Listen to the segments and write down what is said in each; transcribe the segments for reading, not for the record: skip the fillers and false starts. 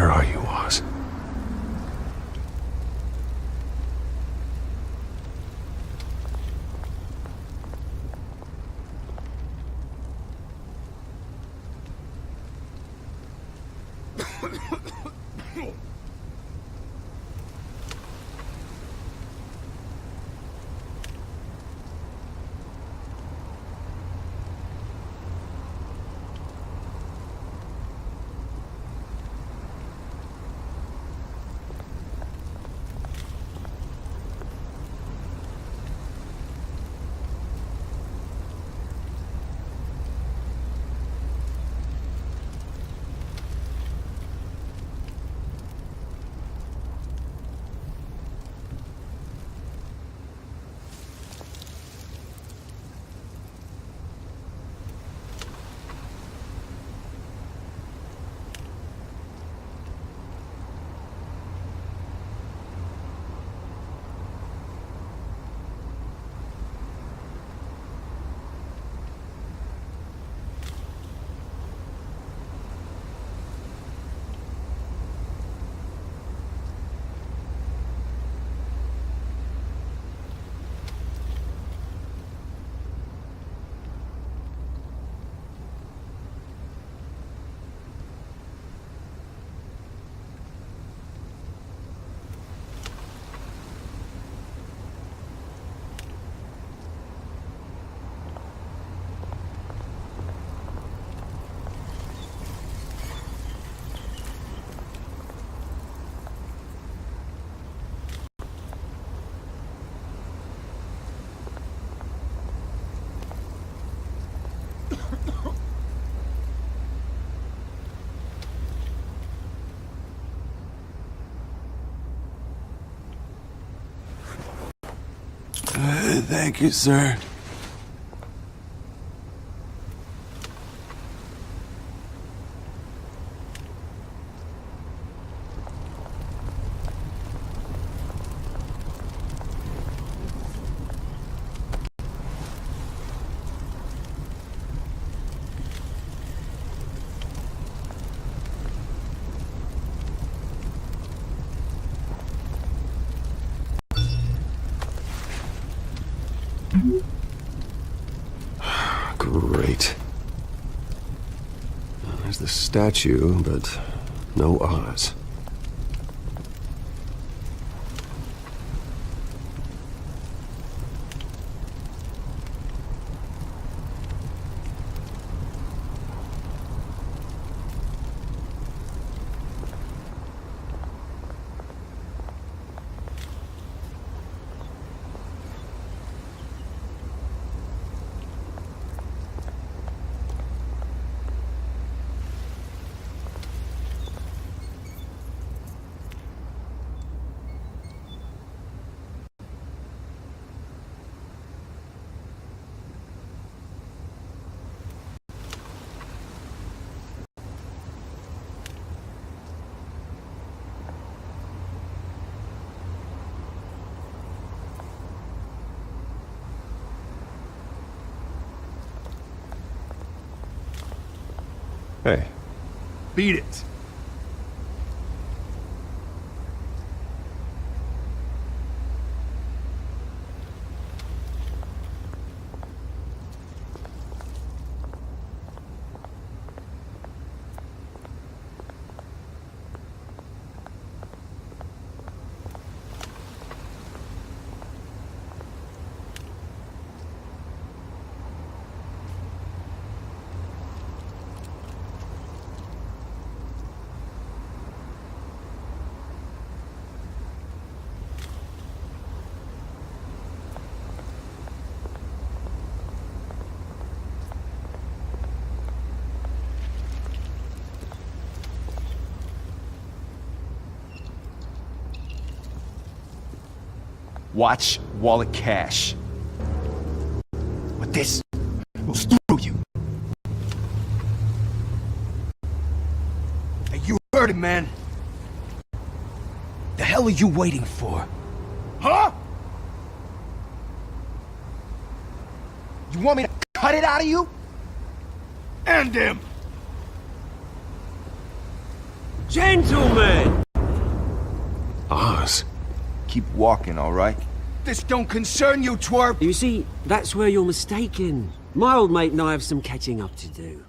Where are you, Oz? Thank you, sir. Great. There's the statue, but no Oz. Hey. Beat it. Watch wallet cash. With this, we'll screw you. Hey, you heard it, man. The hell are you waiting for? Huh? You want me to cut it out of you? End him! Gentlemen! Oz. Keep walking, all right? This don't concern you, twerp! You see, that's where you're mistaken. My old mate and I have some catching up to do.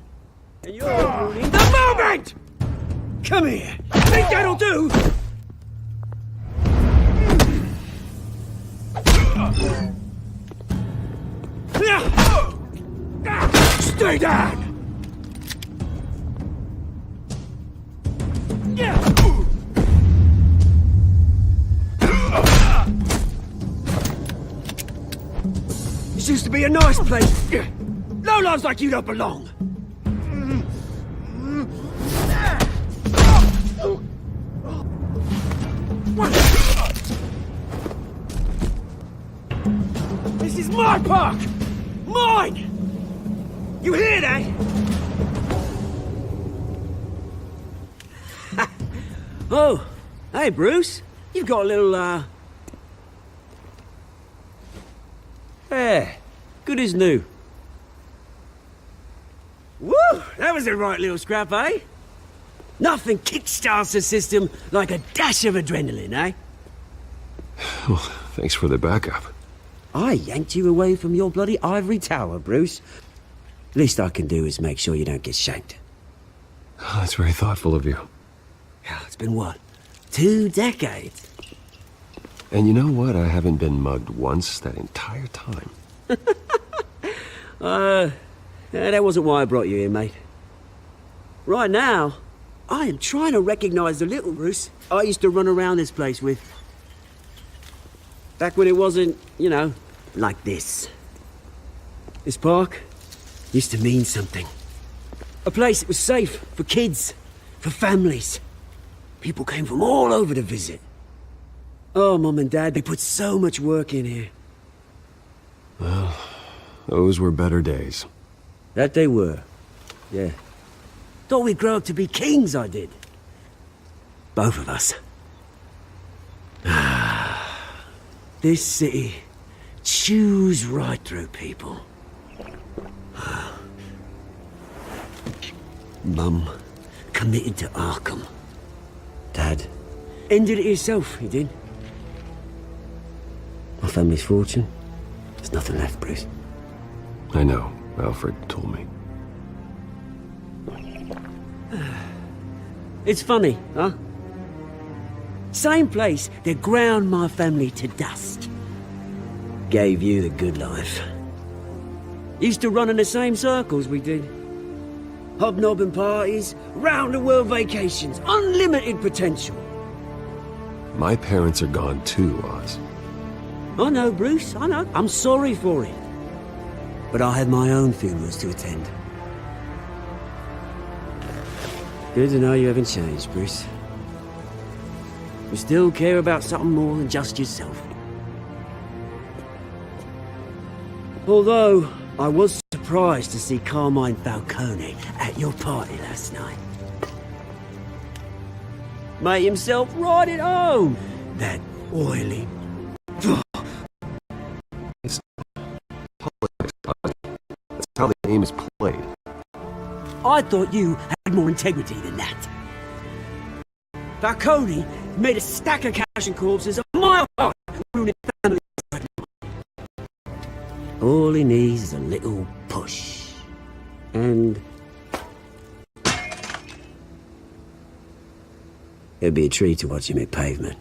And you're ruining the moment! Come here. Think that'll do? Stay down! This used to be a nice place. Lowlifes like you don't belong. This is my park! Mine! You hear that? Oh, hey Bruce. You've got a little, Yeah, good as new. Woo! That was a right little scrap, eh? Nothing kickstarts the system like a dash of adrenaline, eh? Well, thanks for the backup. I yanked you away from your bloody ivory tower, Bruce. Least I can do is make sure you don't get shanked. Oh, that's very thoughtful of you. Yeah, it's been what? 2 decades? And you know what? I haven't been mugged once that entire time. Yeah, that wasn't why I brought you here, mate. Right now, I am trying to recognize the little Bruce I used to run around this place with. Back when it wasn't, you know, like this. This park used to mean something. A place that was safe for kids, for families. People came from all over to visit. Oh, Mum and Dad, they put so much work in here. Well, those were better days. That they were, yeah. Thought we'd grow up to be kings, I did. Both of us. This city chews right through people. Mum committed to Arkham. Dad ended it himself, he did. My family's fortune, there's nothing left, Bruce. I know. Alfred told me. It's funny, huh? Same place that ground my family to dust. Gave you the good life. Used to run in the same circles we did. Hobnobbing parties, round-the-world vacations, unlimited potential. My parents are gone too, Oz. I know, Bruce, I know. I'm sorry for it. But I had my own funerals to attend. Good to know you haven't changed, Bruce. You still care about something more than just yourself. Although, I was surprised to see Carmine Falcone at your party last night. Made himself right at home. That oily... It's politics, Oz. That's how the game is played. I thought you had more integrity than that. Falcone made a stack of cash and corpses a mile high, ruining families. All he needs is a little push. And... it'd be a treat to watch him hit pavement.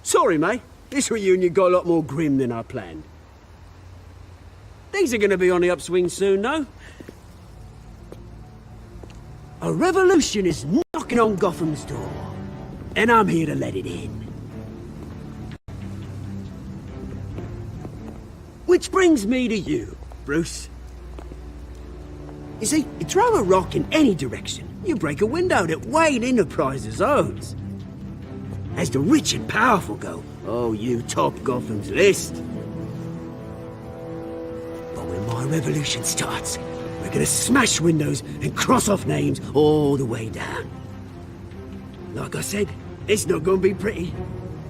Sorry, mate. This reunion got a lot more grim than I planned. Things are gonna be on the upswing soon, no? A revolution is knocking on Gotham's door, and I'm here to let it in. Which brings me to you, Bruce. You see, you throw a rock in any direction, you break a window that Wayne Enterprises owns. As the rich and powerful go, oh, you top Gotham's list. But when my revolution starts, we're gonna smash windows and cross off names all the way down. Like I said, it's not gonna be pretty.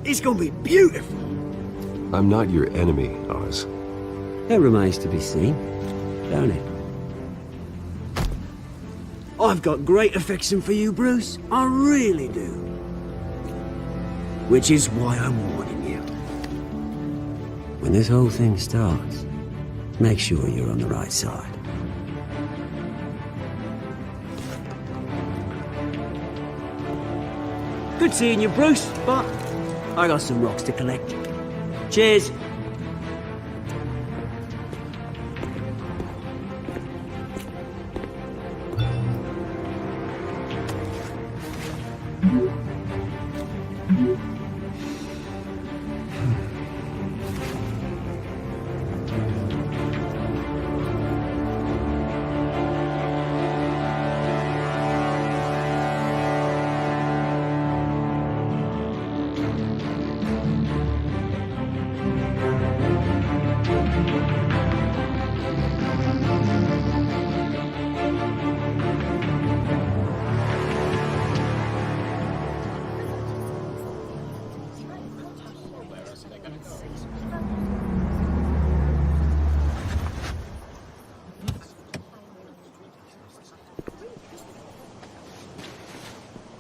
It's gonna be beautiful. I'm not your enemy, Oz. That remains to be seen, don't it? I've got great affection for you, Bruce. I really do. Which is why I'm warning you. When this whole thing starts, make sure you're on the right side. Good seeing you, Bruce, but I got some rocks to collect. Cheers.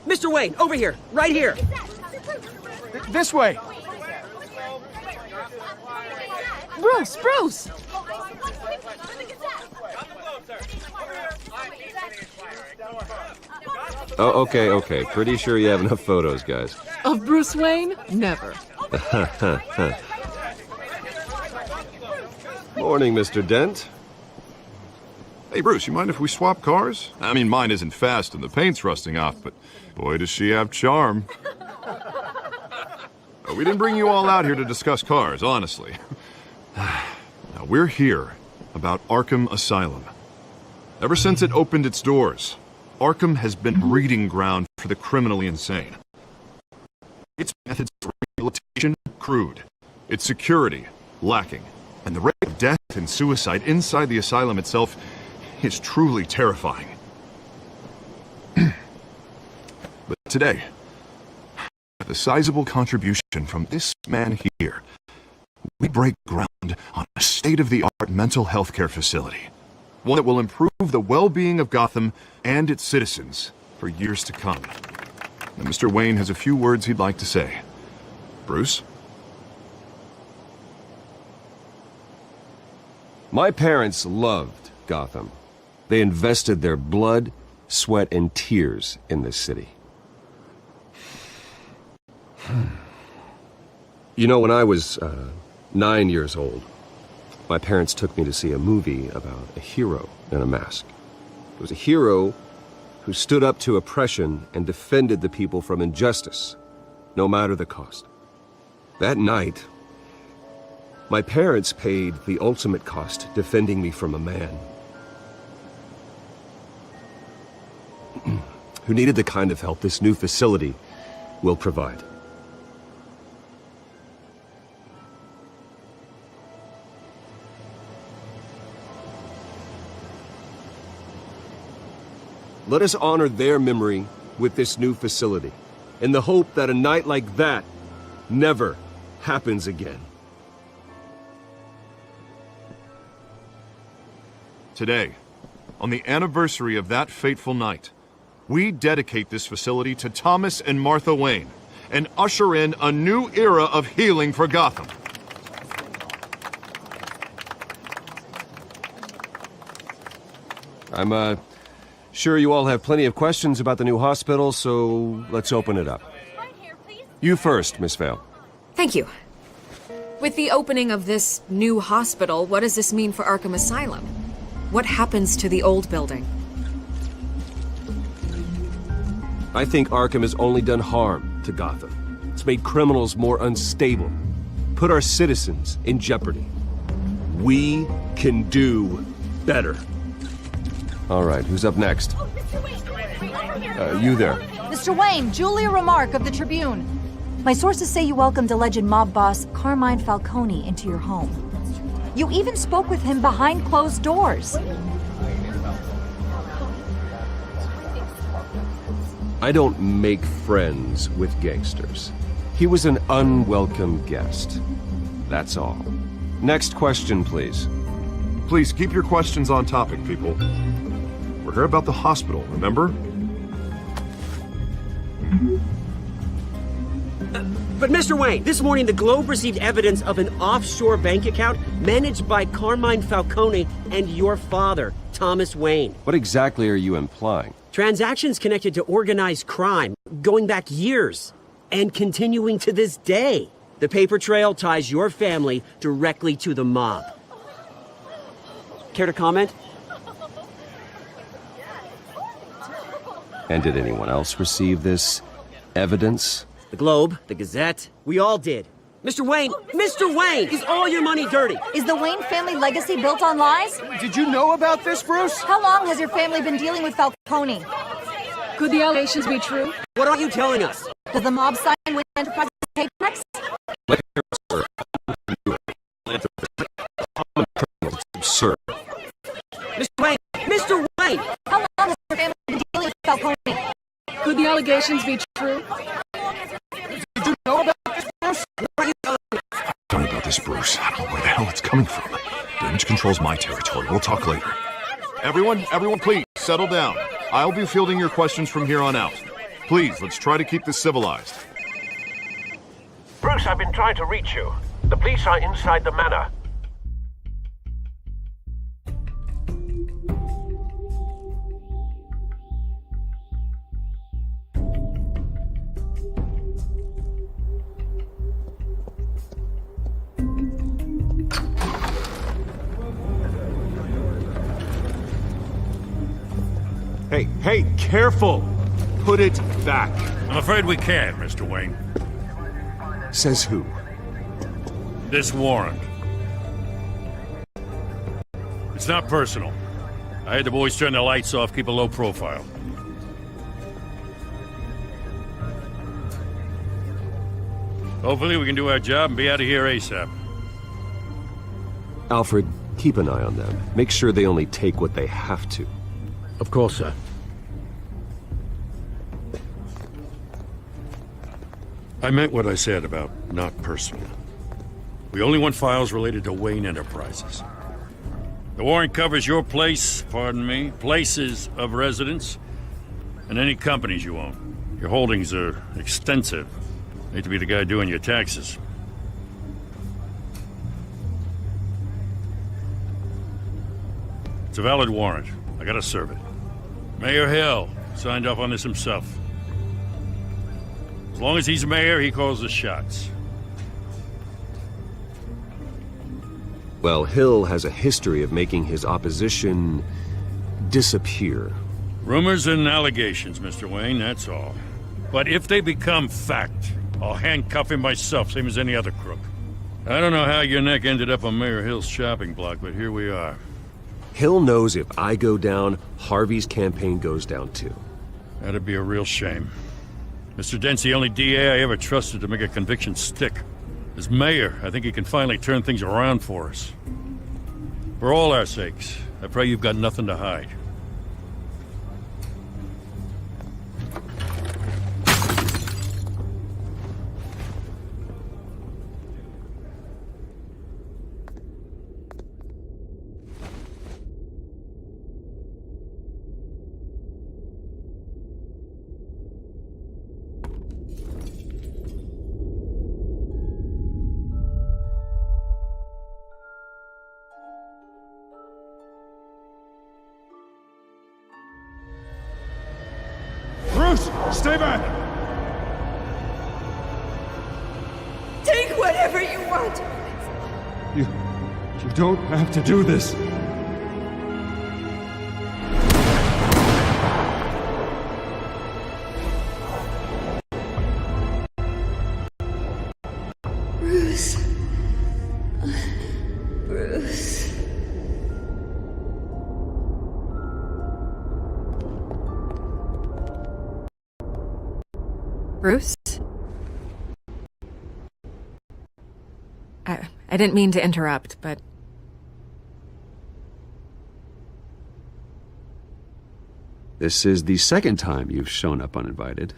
Mr. Wayne, over here, right here. This way. Bruce! Oh, okay. Pretty sure you have enough photos, guys. Of Bruce Wayne? Never. Morning, Mr. Dent. Hey, Bruce, you mind if we swap cars? I mean, mine isn't fast and the paint's rusting off, but boy, does she have charm. We didn't bring you all out here to discuss cars, honestly. Now, we're here about Arkham Asylum. Ever since it opened its doors, Arkham has been a breeding ground for the criminally insane. Its methods of rehabilitation, crude. Its security, lacking. And the rate of death and suicide inside the asylum itself is truly terrifying. But today, with a sizable contribution from this man here, we break ground on a state-of-the-art mental health care facility. One that will improve the well-being of Gotham and its citizens for years to come. And Mr. Wayne has a few words he'd like to say. Bruce? My parents loved Gotham. They invested their blood, sweat, and tears in this city. You know, when I was 9 years old, my parents took me to see a movie about a hero in a mask. It was a hero who stood up to oppression and defended the people from injustice, no matter the cost. That night, my parents paid the ultimate cost defending me from a man who needed the kind of help this new facility will provide. Let us honor their memory with this new facility, in the hope that a night like that never happens again. Today, on the anniversary of that fateful night, we dedicate this facility to Thomas and Martha Wayne and usher in a new era of healing for Gotham. I'm, sure you all have plenty of questions about the new hospital, so let's open it up. You first, Miss Vale. Thank you. With the opening of this new hospital, what does this mean for Arkham Asylum? What happens to the old building? I think Arkham has only done harm to Gotham. It's made criminals more unstable, put our citizens in jeopardy. We can do better. All right, who's up next? You there. Mr. Wayne, Julia Remark of the Tribune. My sources say you welcomed alleged mob boss Carmine Falcone into your home. You even spoke with him behind closed doors. I don't make friends with gangsters. He was an unwelcome guest. That's all. Next question, please. Please keep your questions on topic, people. for her about the hospital, remember? But Mr. Wayne, this morning the Globe received evidence of an offshore bank account managed by Carmine Falcone and your father, Thomas Wayne. What exactly are you implying? Transactions connected to organized crime, going back years, and continuing to this day. The paper trail ties your family directly to the mob. Care to comment? And did anyone else receive this evidence? The Globe, the Gazette, we all did. Mr. Wayne, is all your money dirty? Is the Wayne family legacy built on lies? Did you know about this, Bruce? How long has your family been dealing with Falcone? Could the allegations be true? What are you telling us? Does the mob sign Wayne Enterprises paychecks? It's absurd. Mr. Wayne! How long has your family been dealing with Falcone? Could the allegations be true? Did you know about this, Bruce? Tell me about this, Bruce. I don't know where the hell it's coming from. Damage control's my territory. We'll talk later. Everyone, please, settle down. I'll be fielding your questions from here on out. Please, let's try to keep this civilized. Bruce, I've been trying to reach you. The police are inside the manor. Hey, careful! Put it back. I'm afraid we can't, Mr. Wayne. Says who? This warrant. It's not personal. I had the boys turn the lights off, keep a low profile. Hopefully we can do our job and be out of here ASAP. Alfred, keep an eye on them. Make sure they only take what they have to. Of course, sir. I meant what I said about not personal. We only want files related to Wayne Enterprises. The warrant covers your place, pardon me, places of residence, and any companies you own. Your holdings are extensive. Hate to be the guy doing your taxes. It's a valid warrant. I gotta serve it. Mayor Hill signed off on this himself. As long as he's mayor, he calls the shots. Well, Hill has a history of making his opposition disappear. Rumors and allegations, Mr. Wayne, that's all. But if they become fact, I'll handcuff him myself, same as any other crook. I don't know how your neck ended up on Mayor Hill's shopping block, but here we are. Hill knows if I go down, Harvey's campaign goes down too. That'd be a real shame. Mr. Dent's the only DA I ever trusted to make a conviction stick. As mayor, I think he can finally turn things around for us. For all our sakes, I pray you've got nothing to hide. Stay back! Take whatever you want! You don't have to do this. Bruce. Bruce. Bruce? I didn't mean to interrupt, but... This is the second time you've shown up uninvited.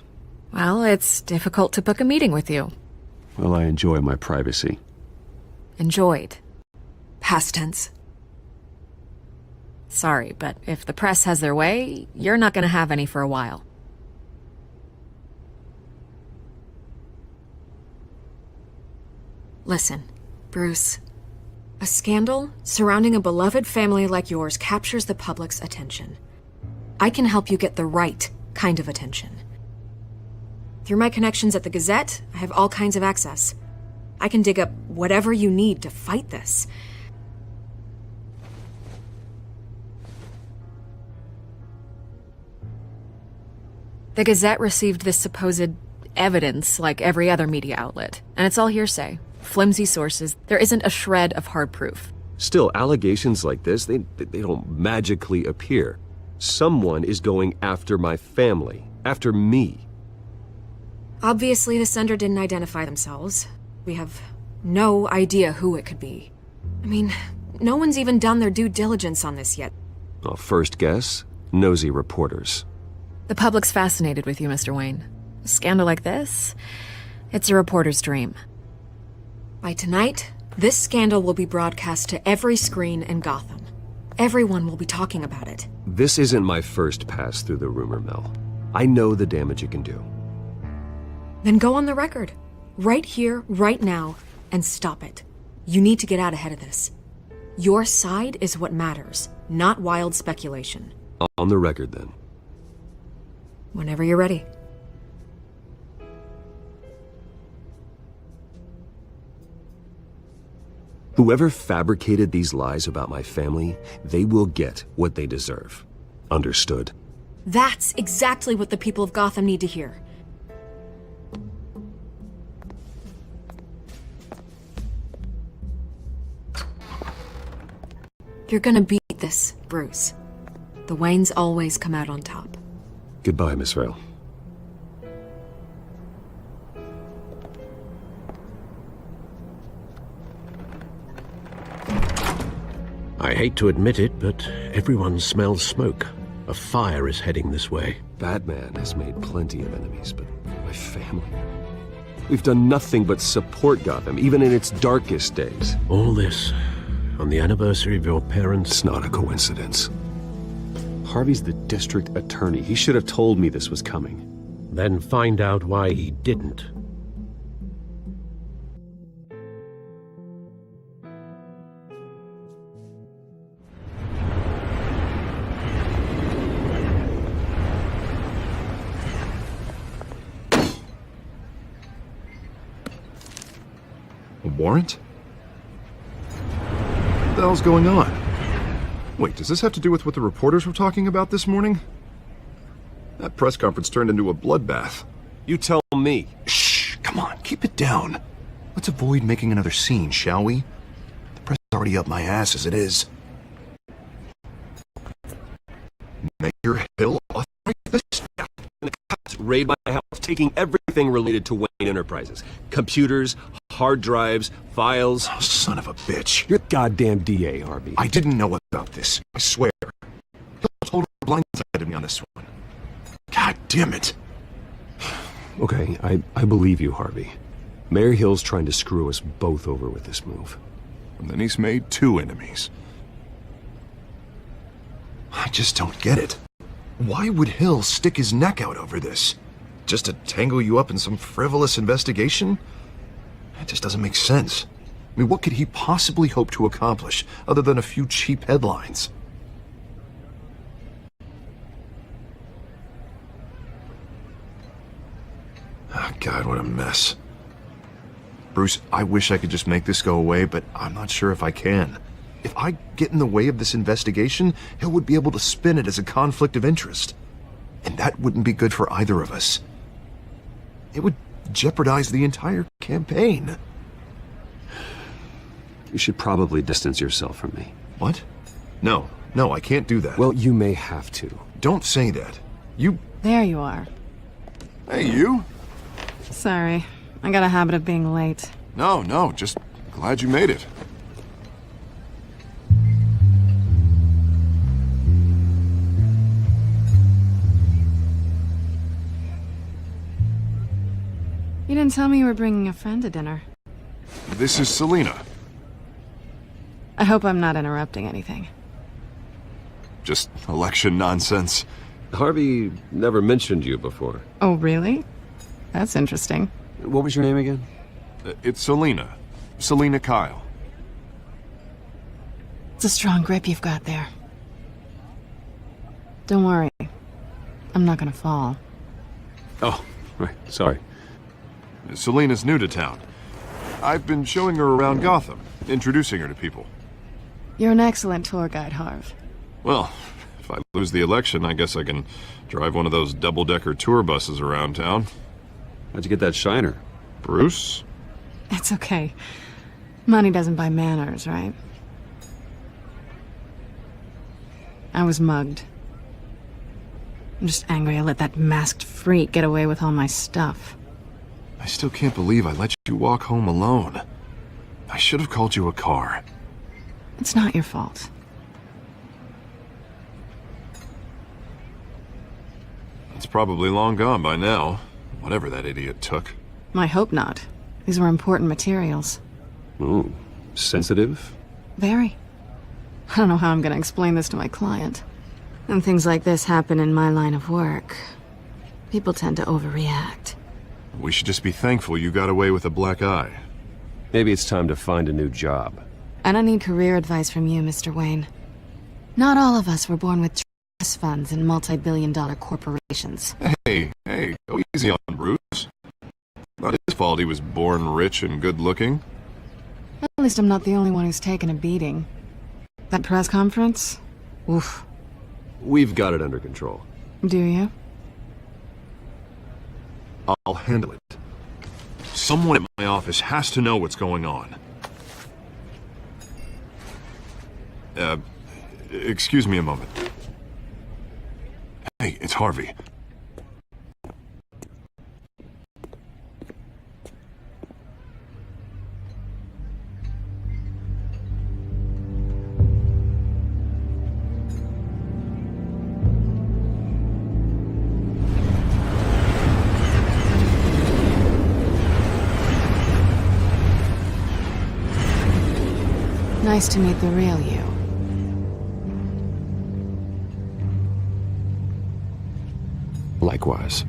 Well, it's difficult to book a meeting with you. Well, I enjoy my privacy. Enjoyed. Past tense. Sorry, but if the press has their way, you're not gonna have any for a while. Listen, Bruce. A scandal surrounding a beloved family like yours captures the public's attention. I can help you get the right kind of attention. Through my connections at the Gazette, I have all kinds of access. I can dig up whatever you need to fight this. The Gazette received this supposed evidence like every other media outlet, and it's all hearsay. Flimsy sources. There isn't a shred of hard proof. Still, allegations like this, they don't magically appear. Someone is going after my family, after me. Obviously, the sender didn't identify themselves. We have no idea who it could be. I mean, no one's even done their due diligence on this yet. Well, first guess, nosy reporters. The public's fascinated with you, Mr. Wayne. A scandal like this, it's a reporter's dream. By tonight, this scandal will be broadcast to every screen in Gotham. Everyone will be talking about it. This isn't my first pass through the rumor mill. I know the damage it can do. Then go on the record. Right here, right now, and stop it. You need to get out ahead of this. Your side is what matters, not wild speculation. On the record, then. Whenever you're ready. Whoever fabricated these lies about my family, they will get what they deserve. Understood? That's exactly what the people of Gotham need to hear. You're gonna beat this, Bruce. The Waynes always come out on top. Goodbye, Miss Vale. I hate to admit it, but everyone smells smoke. A fire is heading this way. Batman has made plenty of enemies, but my family... We've done nothing but support Gotham, even in its darkest days. All this on the anniversary of your parents'... It's not a coincidence. Harvey's the district attorney. He should have told me this was coming. Then find out why he didn't. A warrant? What the hell's going on? Wait, does this have to do with what the reporters were talking about this morning? That press conference turned into a bloodbath. You tell me. Shh, come on, keep it down. Let's avoid making another scene, shall we? The press is already up my ass as it is. Mayor Hill authorized this? The cops raid my house, taking everything related to Wayne Enterprises. Computers, hard drives, files. Oh, son of a bitch. You're goddamn DA, Harvey. I didn't know about this, I swear. Hill totally blindsided me on this one. God damn it. Okay, I believe you, Harvey. Mayor Hill's trying to screw us both over with this move. And then he's made 2 enemies. I just don't get it. Why would Hill stick his neck out over this? Just to tangle you up in some frivolous investigation? It just doesn't make sense. I mean, what could he possibly hope to accomplish other than a few cheap headlines? Oh, God, what a mess. Bruce, I wish I could just make this go away, but I'm not sure if I can. If I get in the way of this investigation, Hill would be able to spin it as a conflict of interest. And that wouldn't be good for either of us. It would jeopardize the entire campaign. You should probably distance yourself from me. What? No, I can't do that. Well, you may have to. Don't say that. You... There you are. Hey, you? Sorry, I got a habit of being late. No, just glad you made it. You didn't tell me you were bringing a friend to dinner. This is Selena. I hope I'm not interrupting anything. Just election nonsense. Harvey never mentioned you before. Oh, really? That's interesting. What was your name again? It's Selena. Selena Kyle. It's a strong grip you've got there. Don't worry. I'm not gonna fall. Oh, right. Sorry. Selena's new to town. I've been showing her around Gotham, introducing her to people. You're an excellent tour guide, Harv. Well, if I lose the election, I guess I can drive one of those double-decker tour buses around town. How'd you get that shiner? Bruce? It's okay. Money doesn't buy manners, right? I was mugged. I'm just angry I let that masked freak get away with all my stuff. I still can't believe I let you walk home alone. I should have called you a car. It's not your fault. It's probably long gone by now, whatever that idiot took. I hope not. These were important materials. Ooh, sensitive? Very. I don't know how I'm gonna explain this to my client. And things like this happen in my line of work. People tend to overreact. We should just be thankful you got away with a black eye. Maybe it's time to find a new job. I don't need career advice from you, Mr. Wayne. Not all of us were born with trust funds and multi-billion-dollar corporations. Hey, go easy on Bruce. Not his fault he was born rich and good-looking. At least I'm not the only one who's taken a beating. That press conference? Oof. We've got it under control. Do you? I'll handle it. Someone at my office has to know what's going on. Excuse me a moment. Hey, it's Harvey. Nice to meet the real you. Likewise.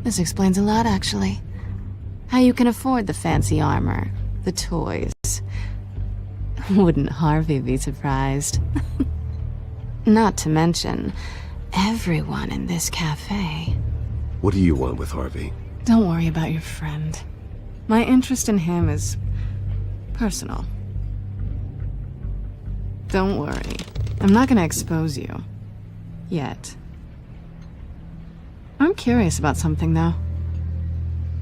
This explains a lot, actually. How you can afford the fancy armor, the toys. Wouldn't Harvey be surprised? Not to mention, everyone in this cafe. What do you want with Harvey? Don't worry about your friend. My interest in him is personal. Don't worry. I'm not gonna expose you. Yet. I'm curious about something, though.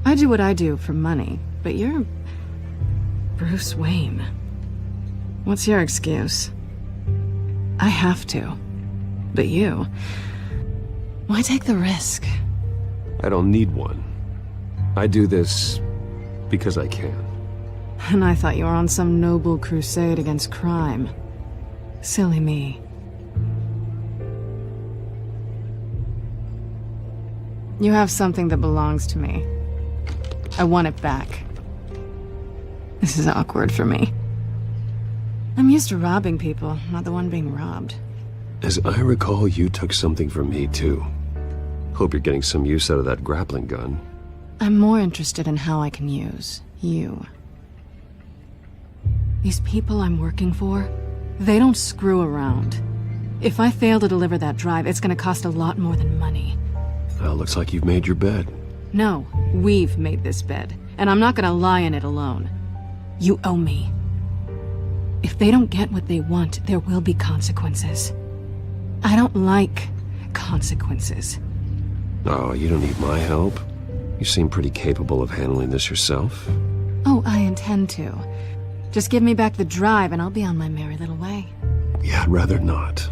I do what I do for money, but you're Bruce Wayne. What's your excuse? I have to. But you... why take the risk? I don't need one. I do this because I can. And I thought you were on some noble crusade against crime. Silly me. You have something that belongs to me. I want it back. This is awkward for me. I'm used to robbing people, not the one being robbed. As I recall, you took something from me, too. Hope you're getting some use out of that grappling gun. I'm more interested in how I can use you. These people I'm working for, they don't screw around. If I fail to deliver that drive, it's gonna cost a lot more than money. Well, looks like you've made your bed. No, we've made this bed, and I'm not gonna lie in it alone. You owe me. If they don't get what they want, there will be consequences. I don't like consequences. Oh, you don't need my help. You seem pretty capable of handling this yourself. Oh, I intend to. Just give me back the drive and I'll be on my merry little way. Yeah, I'd rather not.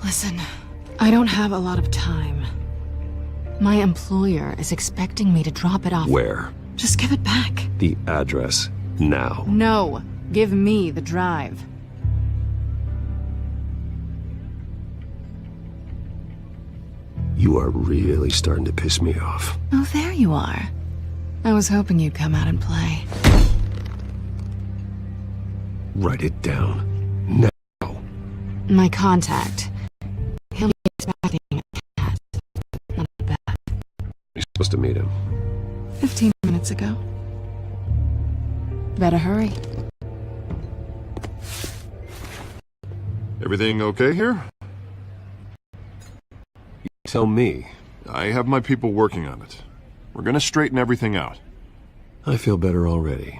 Listen, I don't have a lot of time. My employer is expecting me to drop it off. Where? Just give it back. The address, now. No, give me the drive. You are really starting to piss me off. Oh, there you are. I was hoping you'd come out and play. Write it down. Now. My contact. He'll be expecting a cat, not a bat. You're supposed to meet him. 15 minutes ago. Better hurry. Everything okay here? You tell me. I have my people working on it. We're gonna straighten everything out. I feel better already.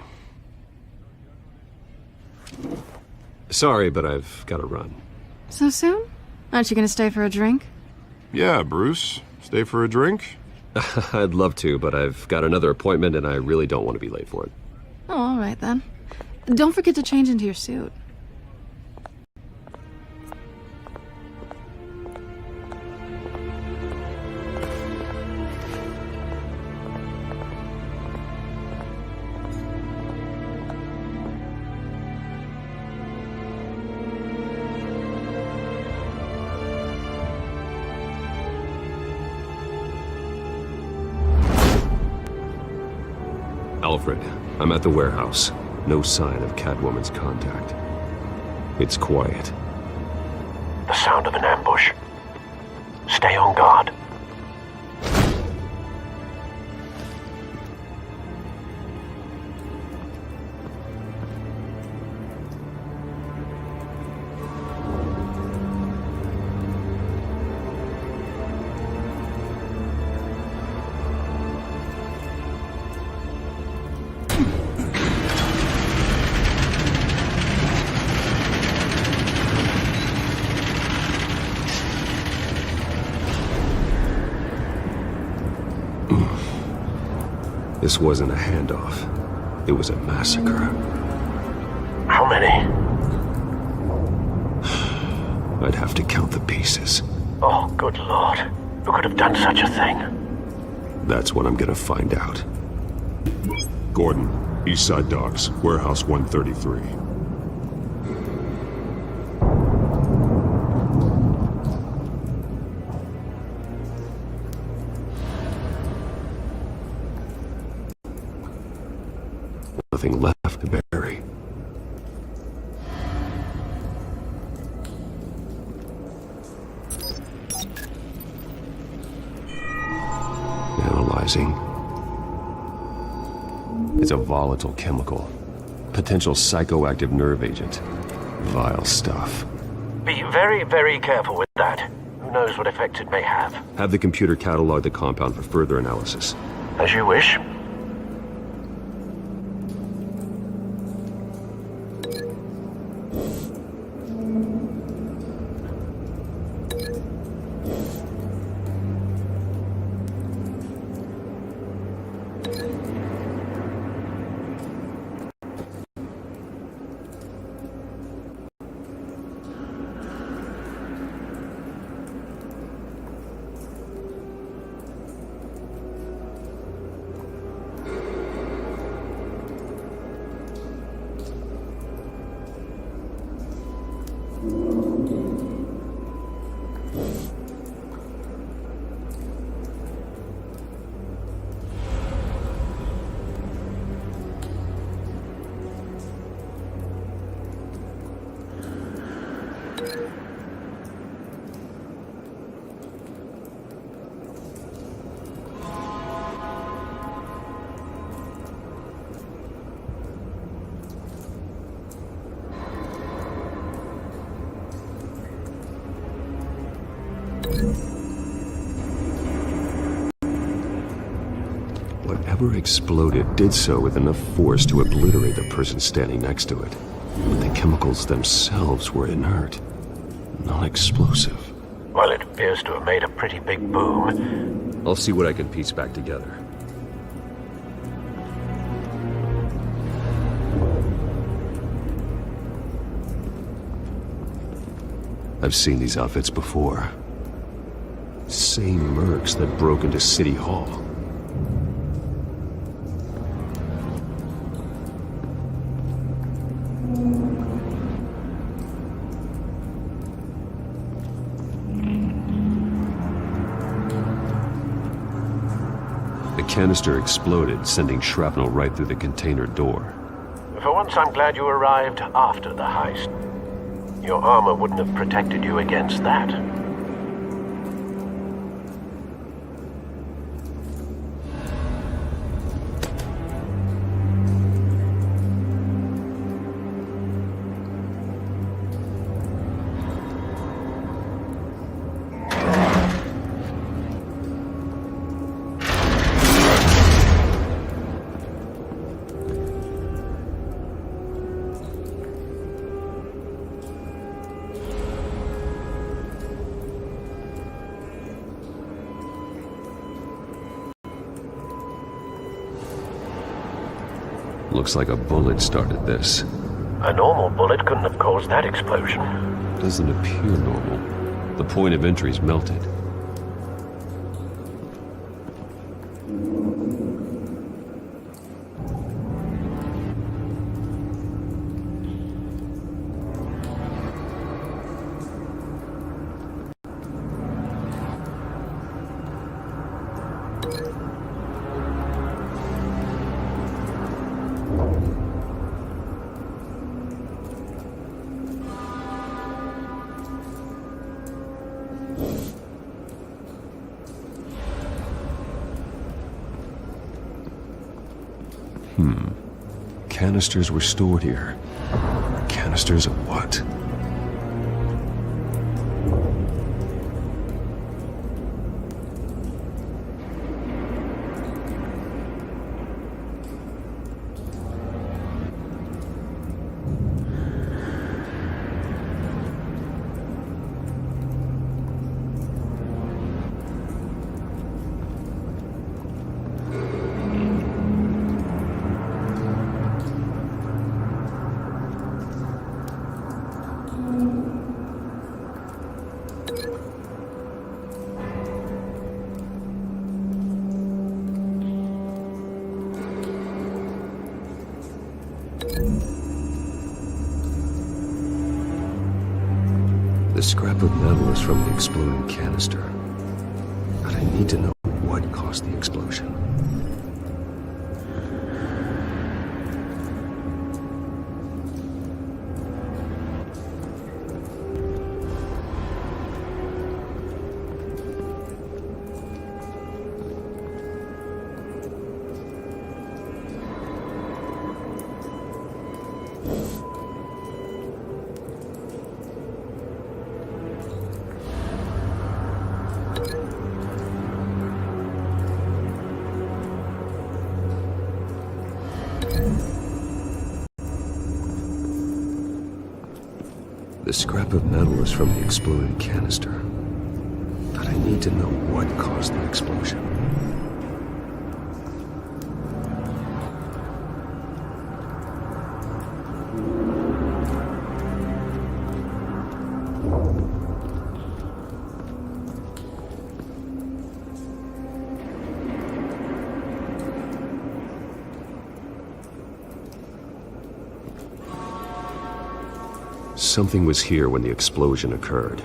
Sorry, but I've got to run. So soon? Aren't you gonna stay for a drink? Yeah, Bruce. Stay for a drink? I'd love to, but I've got another appointment and I really don't want to be late for it. Oh, all right then. Don't forget to change into your suit. Alfred, I'm at the warehouse. No sign of Catwoman's contact. It's quiet. The sound of an ambush. Stay on guard. This wasn't a handoff. It was a massacre. How many? I'd have to count the pieces. Oh, good Lord. Who could have done such a thing? That's what I'm gonna find out. Gordon, Eastside Docks, Warehouse 133. Nothing left to bury. Analyzing. It's a volatile chemical. Potential psychoactive nerve agent. Vile stuff. Be very, very careful with that. Who knows what effects it may have. Have the computer catalog the compound for further analysis. As you wish. Whatever exploded did so with enough force to obliterate the person standing next to it. But the chemicals themselves were inert, non-explosive. Well, it appears to have made a pretty big boom. I'll see what I can piece back together. I've seen these outfits before. Same mercs that broke into City Hall. The canister exploded, sending shrapnel right through the container door. For once, I'm glad you arrived after the heist. Your armor wouldn't have protected you against that. Looks like a bullet started this. A normal bullet couldn't have caused that explosion. Doesn't appear normal. The point of entry's melted. Canisters were stored here. Canisters of what? The scrap of metal is from the exploding canister. But I need to know what caused the explosion. The scrap of metal is from the exploding canister. But I need to know what caused the explosion. Something was here when the explosion occurred.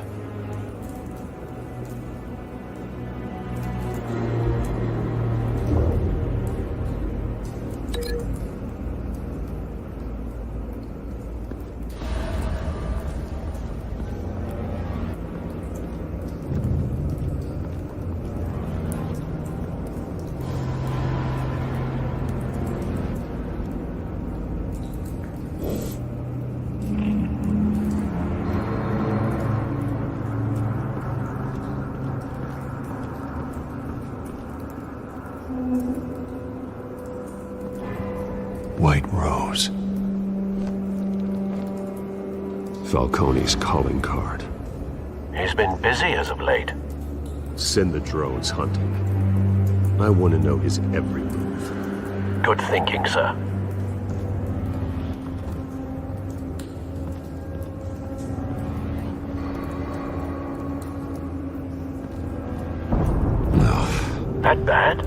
White Rose. Falcone's calling card. He's been busy as of late. Send the drones hunting. I want to know his every move. Good thinking, sir. No. That bad?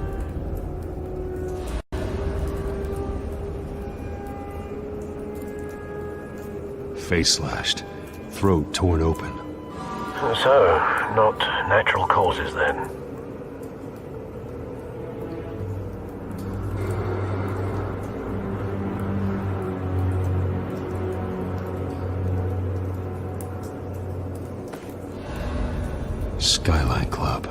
Face slashed, throat torn open. So, not natural causes then. Skyline Club.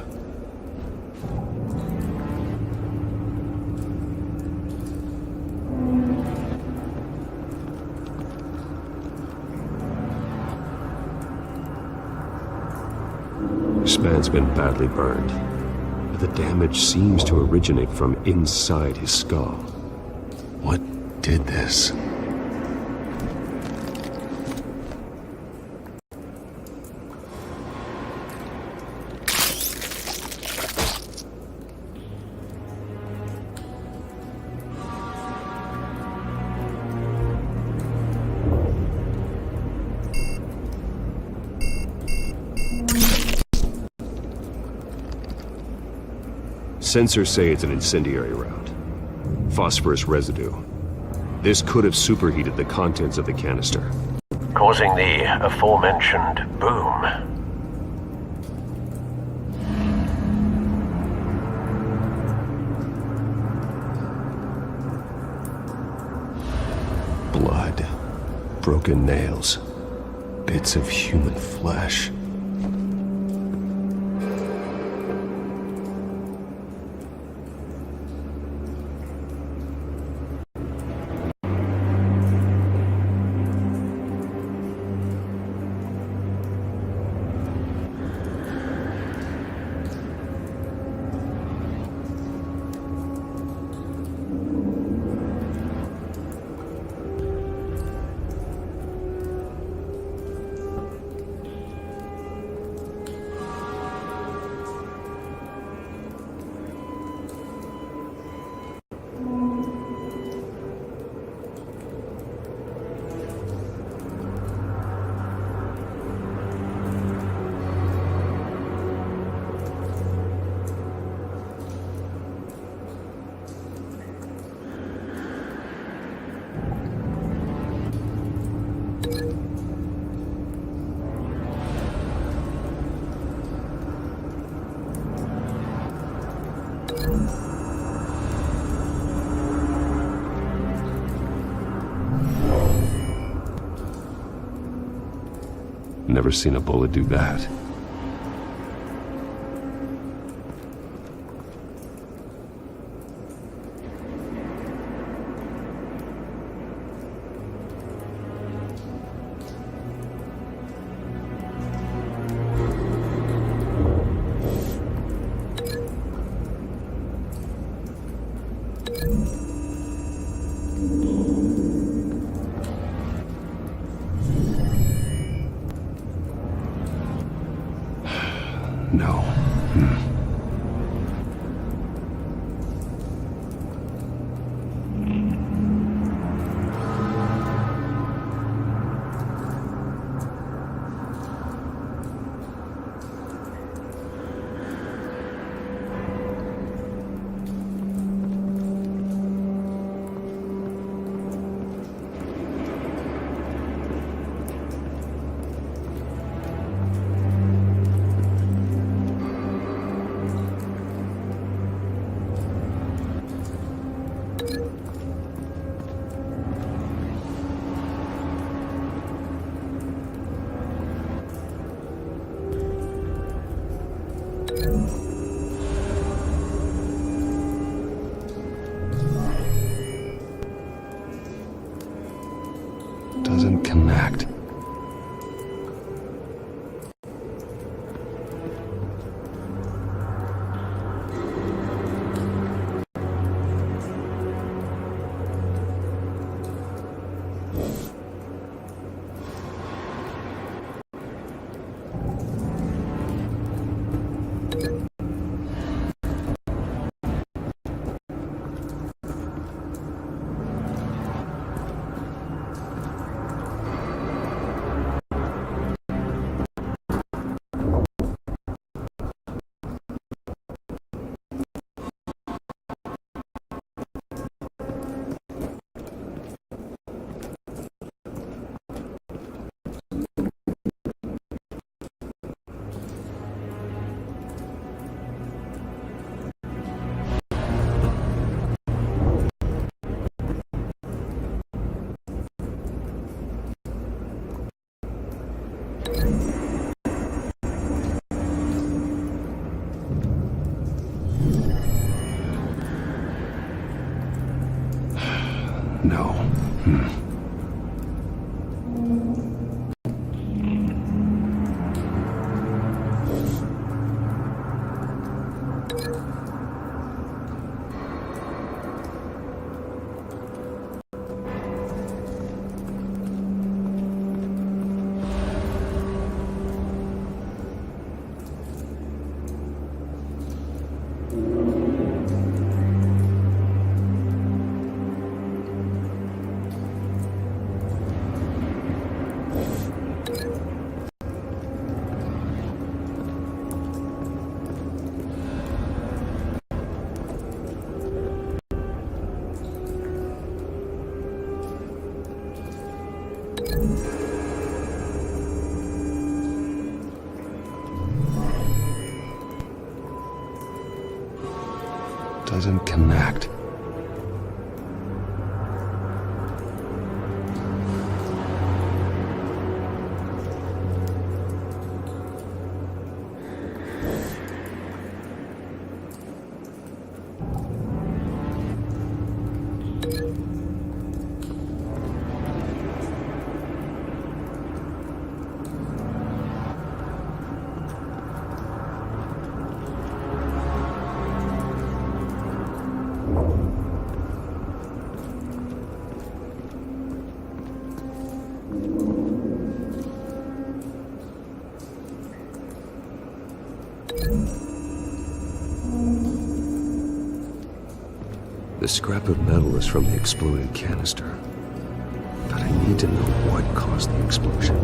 This man's been badly burned, but the damage seems to originate from inside his skull. What did this? Sensors say it's an incendiary round. Phosphorus residue. This could have superheated the contents of the canister, causing the aforementioned boom. Blood, broken nails, bits of human flesh. Never seen a bullet do that. No. No. Doesn't connect. The scrap of metal is from the exploded canister. But I need to know what caused the explosion.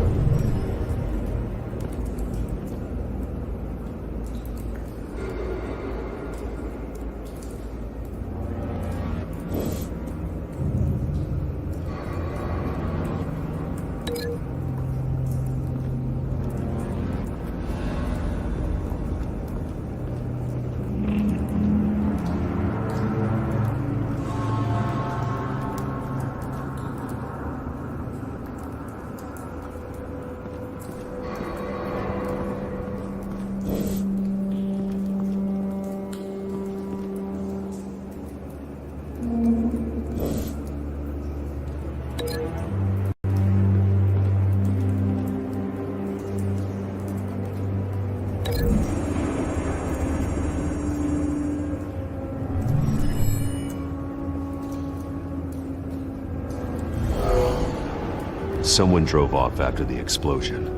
Someone drove off after the explosion.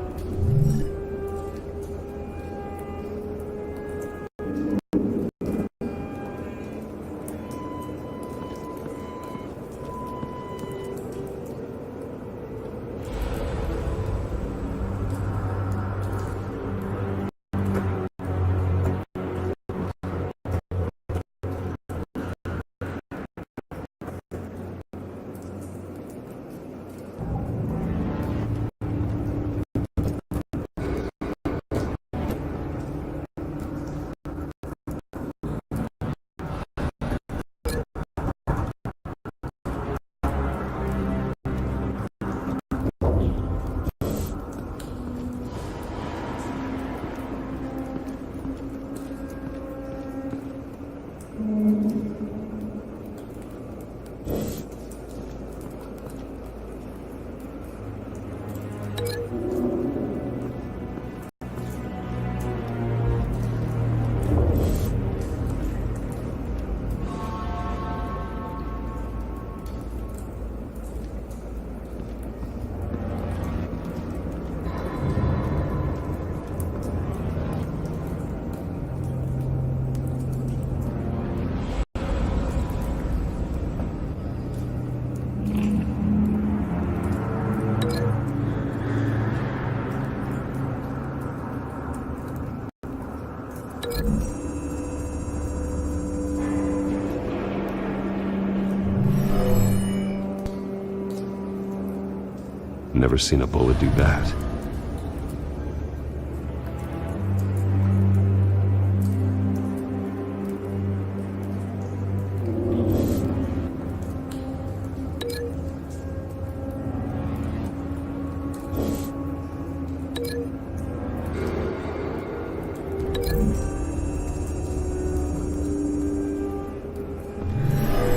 Never seen a bullet do that.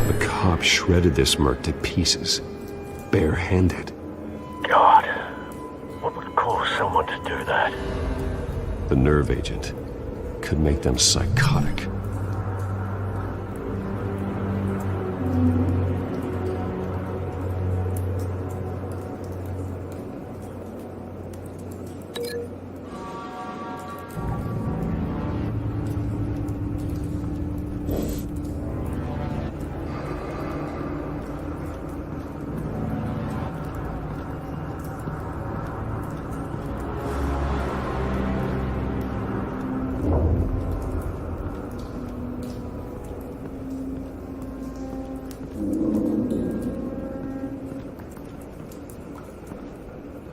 The car. cop shredded this merc to pieces, barehanded. God, what would cause someone to do that? The nerve agent could make them psychotic.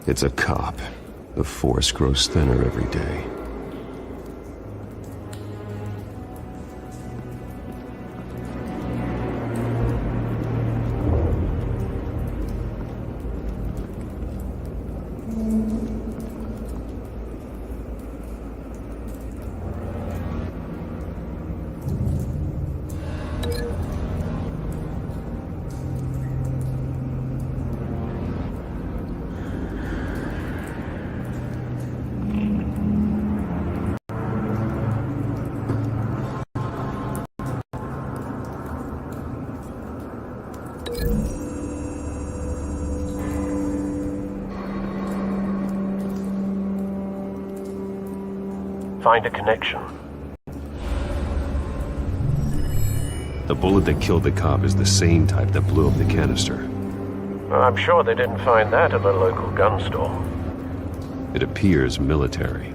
It's a cop. The force grows thinner every day. Find a connection. The bullet that killed the cop is the same type that blew up the canister. Well, I'm sure they didn't find that at the local gun store. It appears military.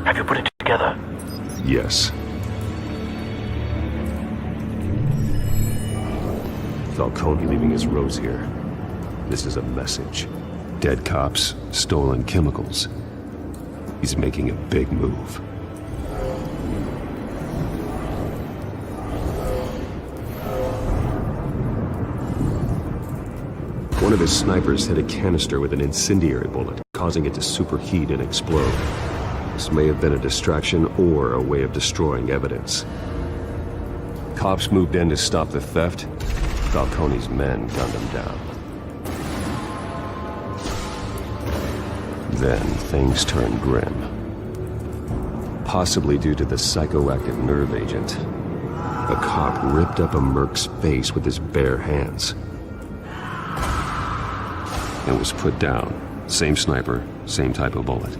Have you put it together? Yes. Falcone leaving his rose here. This is a message. Dead cops, stolen chemicals. He's making a big move. One of his snipers hit a canister with an incendiary bullet, causing it to superheat and explode. This may have been a distraction or a way of destroying evidence. Cops moved in to stop the theft. Falcone's men gunned him down. Then things turned grim. Possibly due to the psychoactive nerve agent. A cop ripped up a merc's face with his bare hands. And was put down. Same sniper, same type of bullet.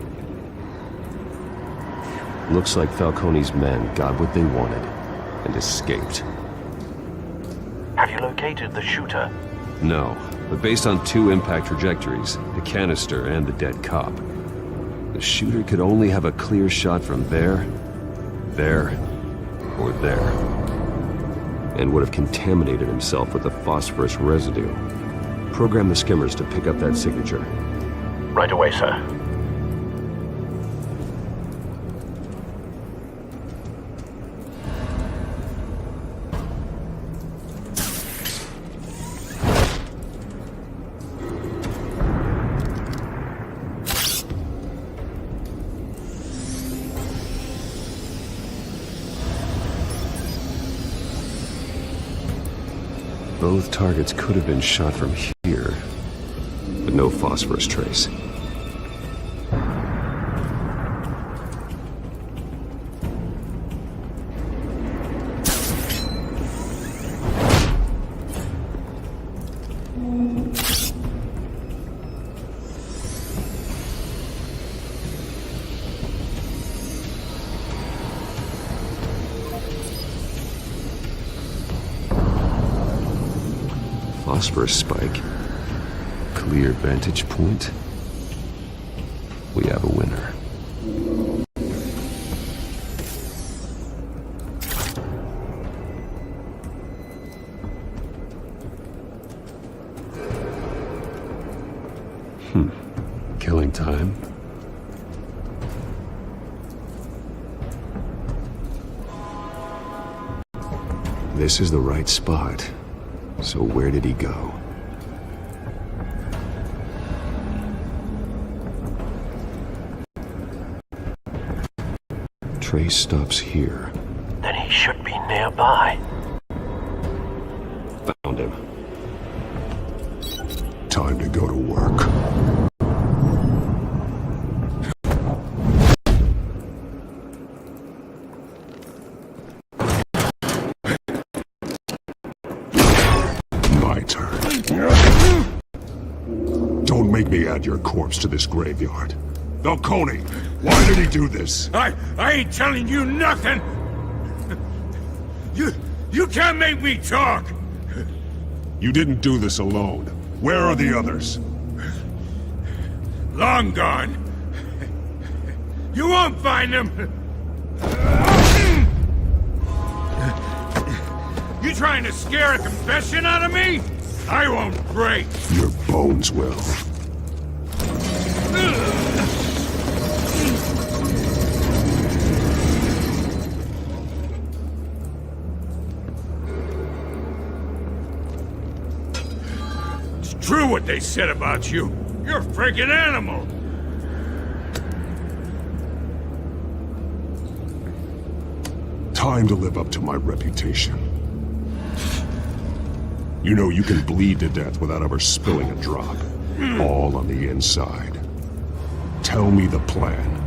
Looks like Falcone's men got what they wanted and escaped. Have you located the shooter? No, but based on two impact trajectories, the canister and the dead cop, the shooter could only have a clear shot from there, or there, and would have contaminated himself with the phosphorus residue. Program the skimmers to pick up that signature. Right away, sir. Both targets could have been shot from here, but no phosphorus trace. Phosphorus spike. Clear vantage point. We have a winner. Killing time. This is the right spot. So where did he go? Trace stops here. Then he should be nearby. found him. Time to go to work. My turn. Don't make me add your corpse to this graveyard. Falcone, why did he do this? I ain't telling you nothing! You can't make me talk! You didn't do this alone. Where are the others? Long gone. You won't find them! You trying to scare a confession out of me? I won't break! Your bones will. It's true what they said about you. You're a freaking animal! Time to live up to my reputation. You know you can bleed to death without ever spilling a drop. All on the inside. Tell me the plan,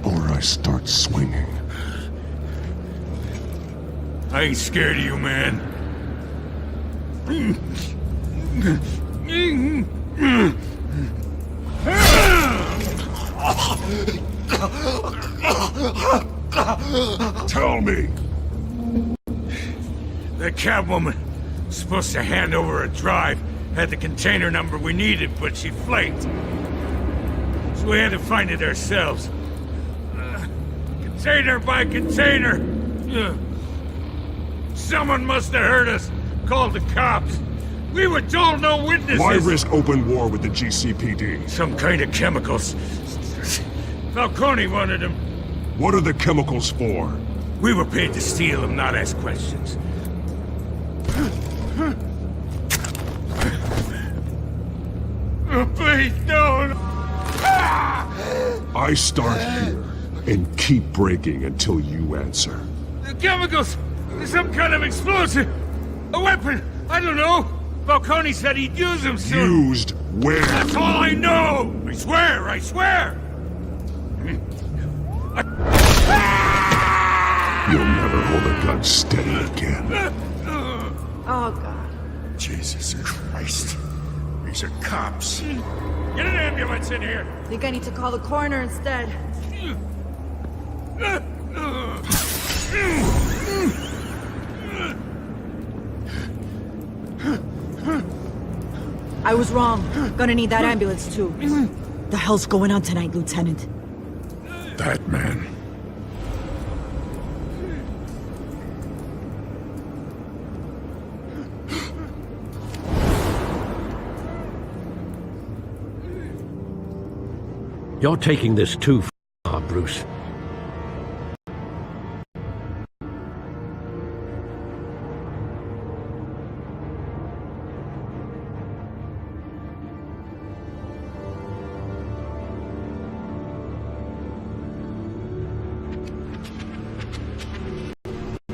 or I start swinging. I ain't scared of you, man. Tell me! The Catwoman was supposed to hand over a drive, had the container number we needed, but she flaked. So we had to find it ourselves. Container by container. Someone must have heard us, called the cops. We were told no witnesses. Why risk open war with the GCPD? Some kind of chemicals. Falcone wanted them. What are the chemicals for? We were paid to steal them, not ask questions. Oh, please, no! I start here and keep breaking until you answer. The chemicals! Some kind of explosive! A weapon! I don't know! Falcone said he'd use them soon! Used where? That's all I know! I swear! I swear! You'll never hold a gun steady again. Oh, God. Jesus Christ. These are cops. Get an ambulance in here! Think I need to call the coroner instead. I was wrong. Gonna need that ambulance, too. The hell's going on tonight, Lieutenant? That man. You're taking this too far, Bruce.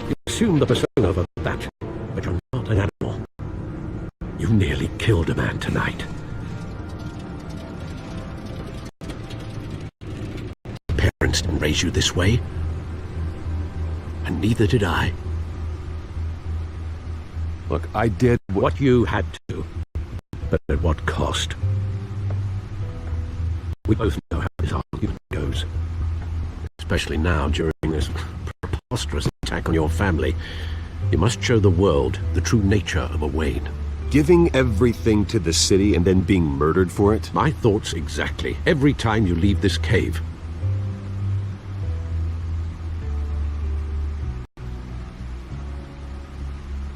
You assume the persona of a bat, but you're not an animal. You nearly killed a man tonight. Parents didn't raise you this way, and neither did I. Look, I did what you had to, but at what cost? We both know how this argument goes, especially now during this preposterous attack on your family. You must show the world the true nature of a Wayne. Giving everything to the city and then being murdered for it? My thoughts exactly. Every time you leave this cave.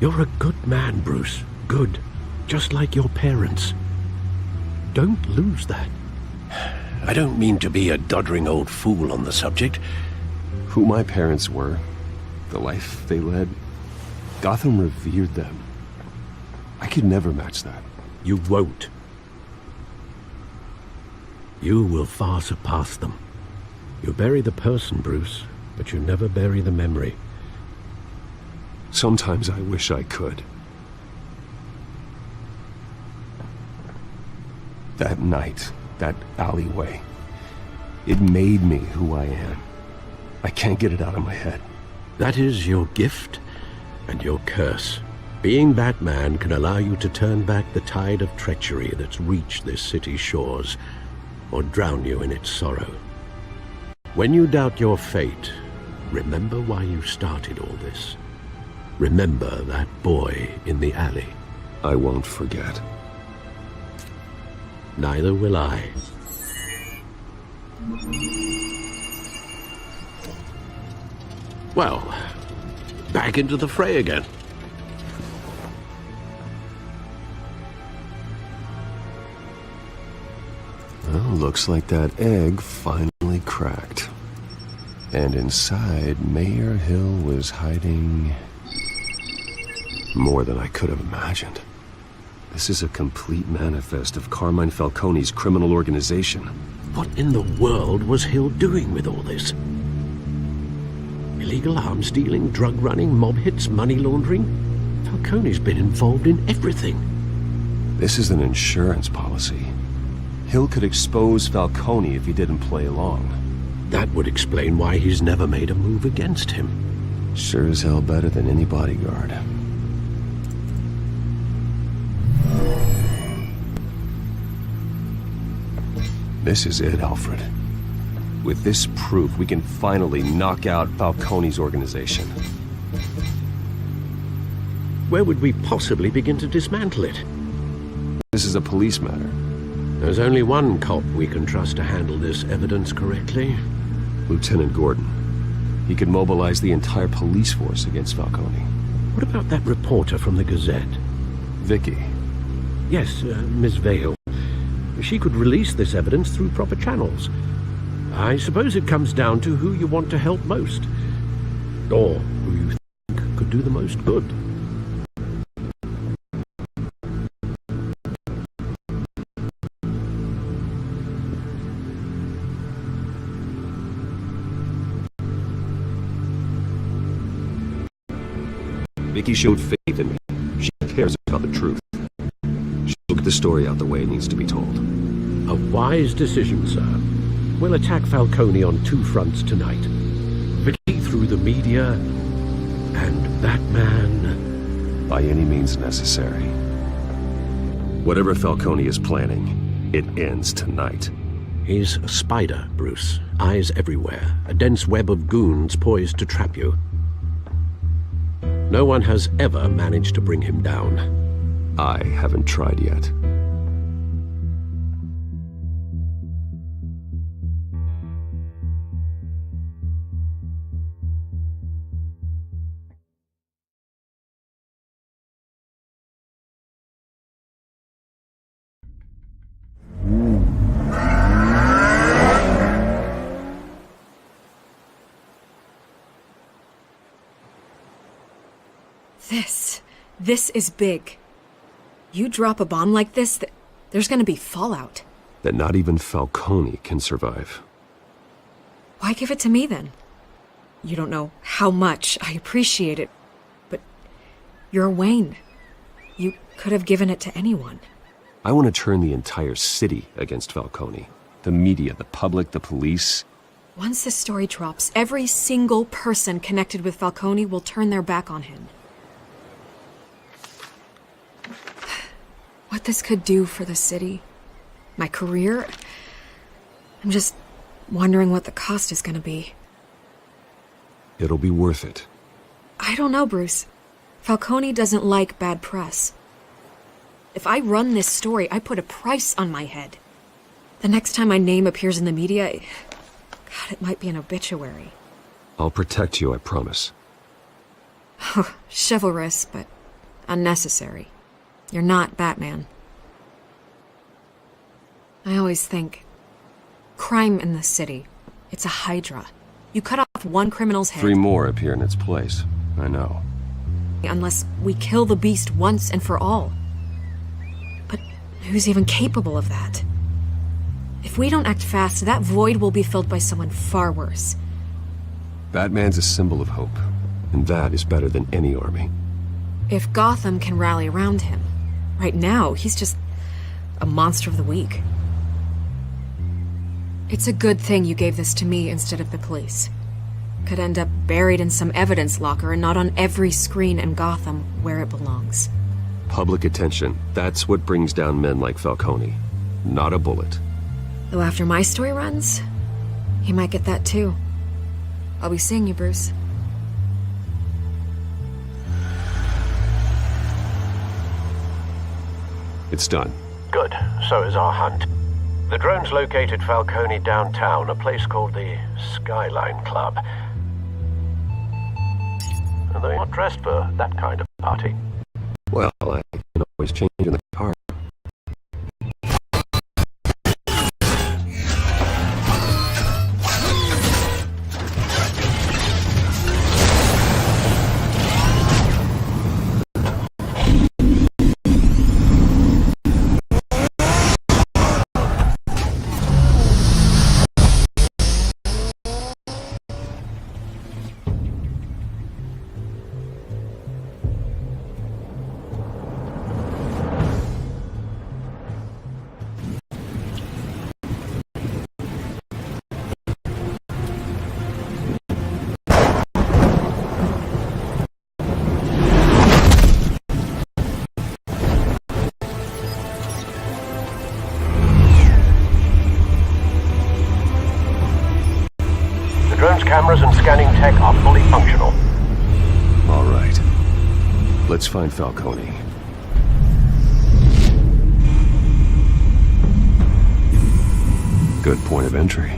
You're a good man, Bruce. Good. Just like your parents. Don't lose that. I don't mean to be a doddering old fool on the subject. Who my parents were, the life they led, Gotham revered them. I could never match that. You won't. You will far surpass them. You bury the person, Bruce, but you never bury the memory. Sometimes I wish I could. That night, that alleyway, it made me who I am. I can't get it out of my head. That is your gift and your curse. Being Batman can allow you to turn back the tide of treachery that's reached this city's shores, or drown you in its sorrow. When you doubt your fate, remember why you started all this. Remember that boy in the alley. I won't forget. Neither will I. Well, back into the fray again. Well, looks like that egg finally cracked. And inside, Mayor Hill was hiding more than I could have imagined. This is a complete manifest of Carmine Falcone's criminal organization. What in the world was Hill doing with all this? Illegal arms dealing, drug running, mob hits, money laundering? Falcone's been involved in everything. This is an insurance policy. Hill could expose Falcone if he didn't play along. That would explain why he's never made a move against him. Sure as hell better than any bodyguard. This is it, Alfred. With this proof, we can finally knock out Falcone's organization. Where would we possibly begin to dismantle it? This is a police matter. There's only one cop we can trust to handle this evidence correctly. Lieutenant Gordon. He could mobilize the entire police force against Falcone. What about that reporter from the Gazette? Vicky. Yes, Miss Vale. She could release this evidence through proper channels. I suppose it comes down to who you want to help most. Or who you think could do the most good. Vicky showed faith in me. She cares about the truth. She'll get the story out the way it needs to be told. A wise decision, sir. We'll attack Falcone on two fronts tonight. Vicky through the media, and Batman... by any means necessary. Whatever Falcone is planning, it ends tonight. He's a spider, Bruce. Eyes everywhere. A dense web of goons poised to trap you. No one has ever managed to bring him down. I haven't tried yet. This is big. You drop a bomb like this, there's gonna be fallout. That not even Falcone can survive. Why give it to me, then? You don't know how much I appreciate it, but you're Wayne. You could have given it to anyone. I want to turn the entire city against Falcone. The media, the public, the police. Once this story drops, every single person connected with Falcone will turn their back on him. What this could do for the city, my career, I'm just wondering what the cost is gonna be. It'll be worth it. I don't know, Bruce. Falcone doesn't like bad press. If I run this story, I put a price on my head. The next time my name appears in the media, God, it might be an obituary. I'll protect you, I promise. Chivalrous, but unnecessary. You're not Batman. I always think, crime in the city, it's a hydra. You cut off one criminal's head. 3 more appear in its place. I know. Unless we kill the beast once and for all. But who's even capable of that? If we don't act fast, that void will be filled by someone far worse. Batman's a symbol of hope, and that is better than any army. If Gotham can rally around him, right now he's just a monster of the week. It's a good thing you gave this to me instead of the police. Could end up buried in some evidence locker and not on every screen in Gotham where it belongs. Public attention. That's what brings down men like Falcone. Not a bullet. Though after my story runs, he might get that too. I'll be seeing you, Bruce. It's done. Good. So is our hunt. The drone's located Falcone downtown, a place called the Skyline Club. And they're not dressed for that kind of party. Well, I can always change in the car. Cameras and scanning tech are fully functional. All right. Let's find Falcone. Good point of entry.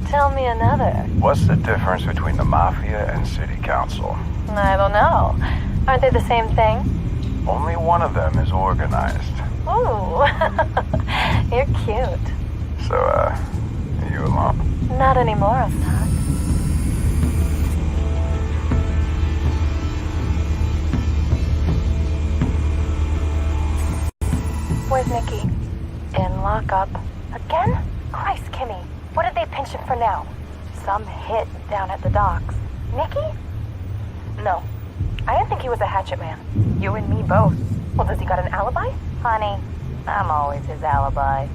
Tell me another. What's the difference between the Mafia and City Council? I don't know. Aren't they the same thing? Only one of them is organized. Ooh, you're cute. So, are you alone? Not anymore, I'm not. Where's Nikki? In lockup. Again? Christ, Kimmy. What did they pinch him for now? Some hit down at the docks. Nikki? No. I didn't think he was a hatchet man. You and me both. Well, does he got an alibi? Honey, I'm always his alibi.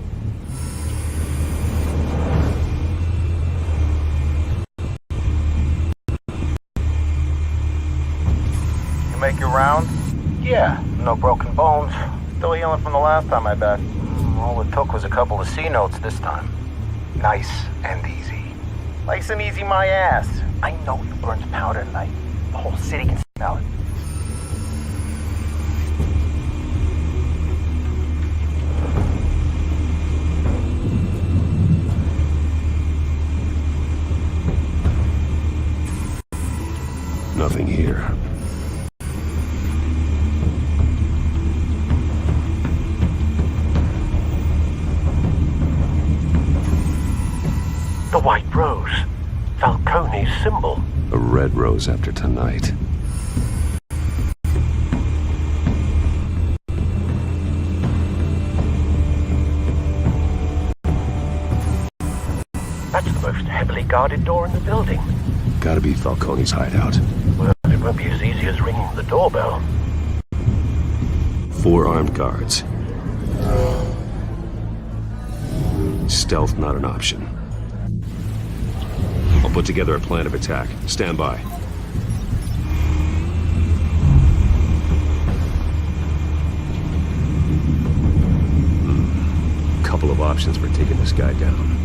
You make your round? Yeah, no broken bones. Still healing from the last time, I bet. All it took was a couple of C notes this time. Nice and easy. Nice and easy my ass. I know you burned powder tonight. The whole city can smell it. Nothing here. The white rose. Falcone's symbol. A red rose after tonight. That's the most heavily guarded door in the building. Gotta be Falcone's hideout. Well, it won't be as easy as ringing the doorbell. 4 armed guards. Stealth not an option. I'll put together a plan of attack. Stand by. Couple of options for taking this guy down.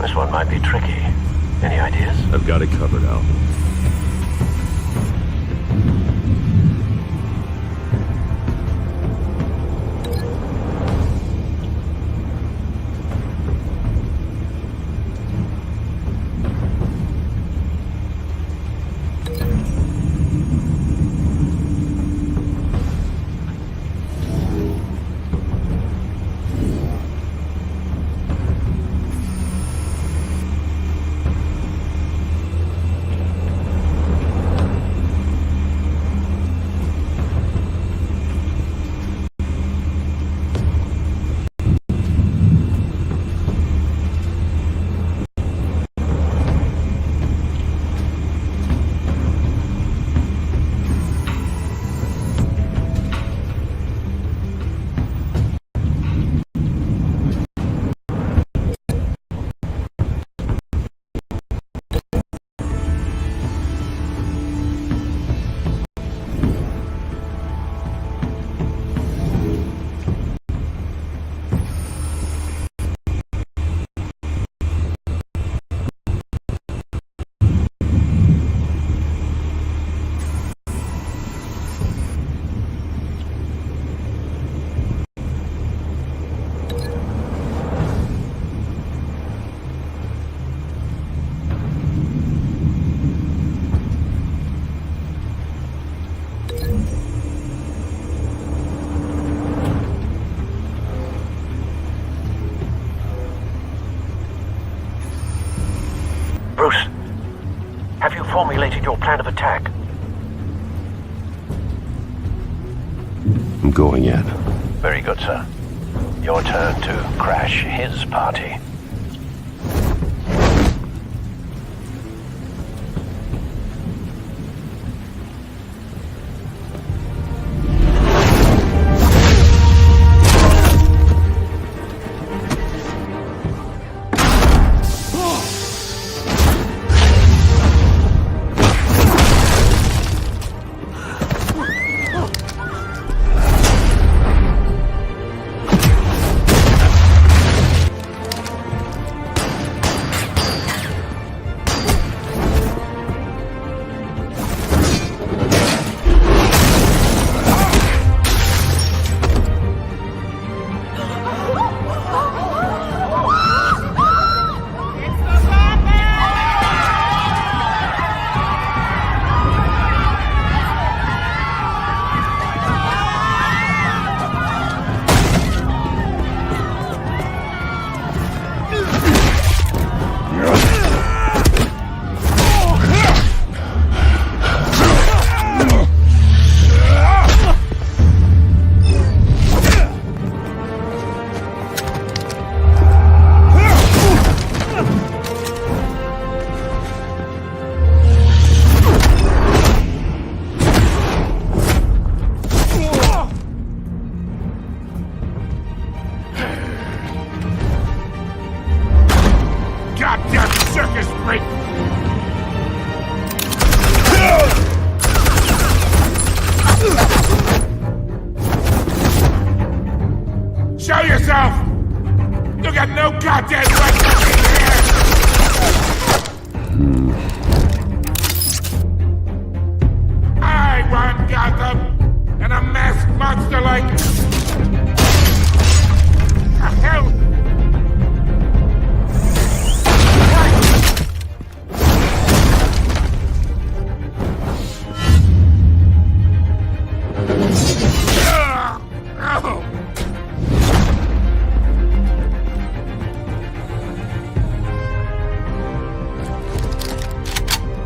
This one might be tricky. Any ideas? I've got it covered, Al. Bruce, have you formulated your plan of attack? I'm going in. Very good, sir. Your turn to crash his party.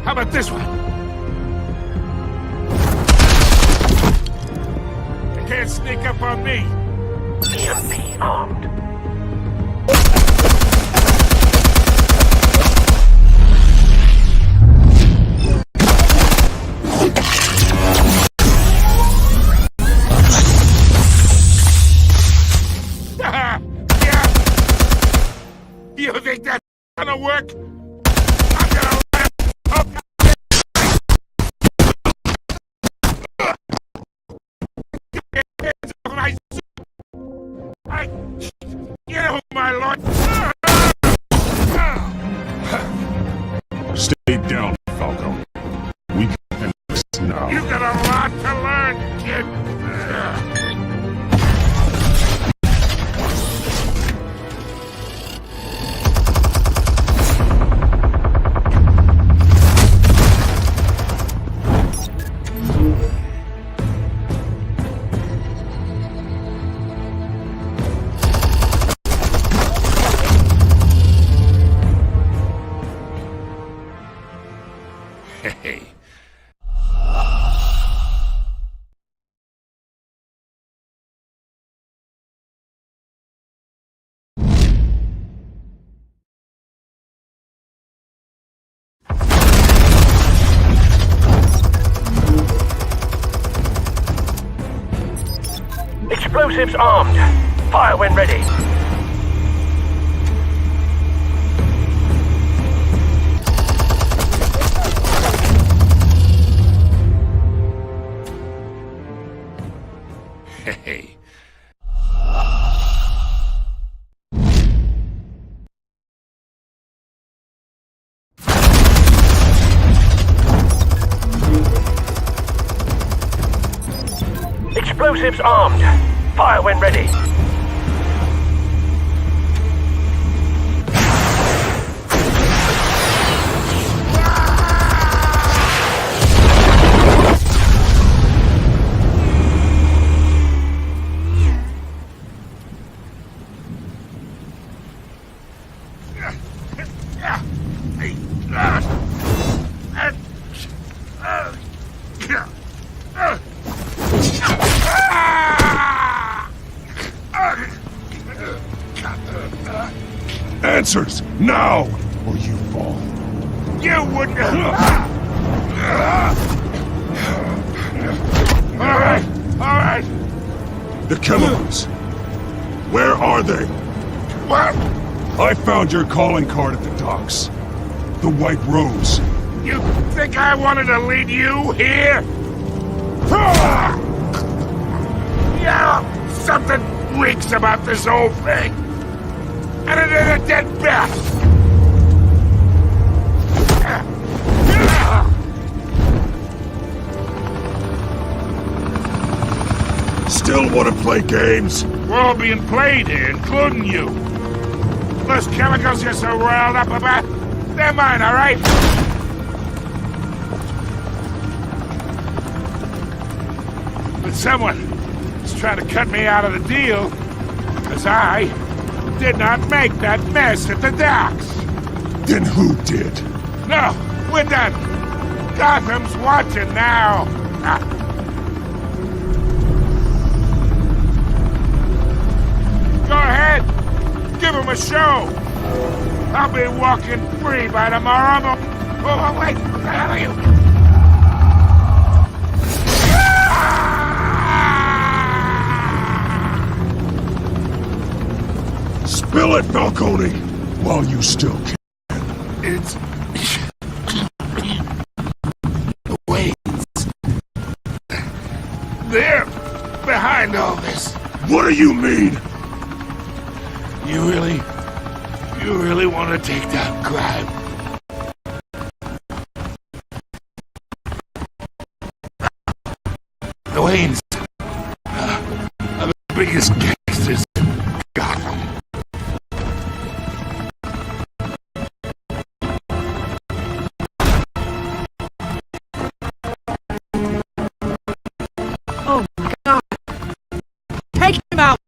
How about this one? You can't sneak up on me. EMP armed. You think that's gonna work? You know, my lord. Stay down, Falco. We can end this now. You got a lot to learn, kid. Hey. Explosives armed. Fire when ready. Hey. Explosives armed. Fire when ready. Answers, now, or you fall. You wouldn't. All right. The chemicals. Where are they? What? I found your calling card at the docks. The White Rose. You think I wanted to lead you here? Yeah, something reeks about this whole thing. And it is a dead bat. Still want to play games? We're all being played here, including you. Those chemicals you're so riled up about, they're mine, all right? But someone is trying to cut me out of the deal, because I did not make that mess at the docks. Then who did? No, we're done. Gotham's watching now. Go ahead. Give him a show. I'll be walking free by tomorrow. Oh, wait. Where are you? Spill it, Falcone, while you still can. It's the Waynes. They're behind all this. What do you mean? You really want to take down crime? The Waynes are the biggest gangsters in Gotham. Oh my God! Take him out!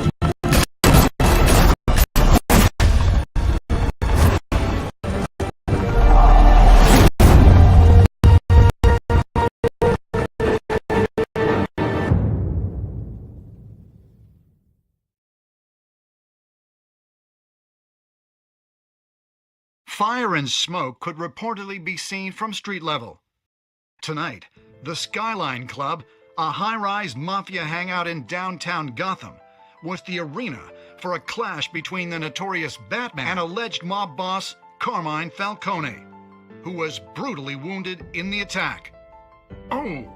Fire and smoke could reportedly be seen from street level. Tonight, the Skyline Club, a high-rise mafia hangout in downtown Gotham, was the arena for a clash between the notorious Batman and alleged mob boss Carmine Falcone, who was brutally wounded in the attack. Oh!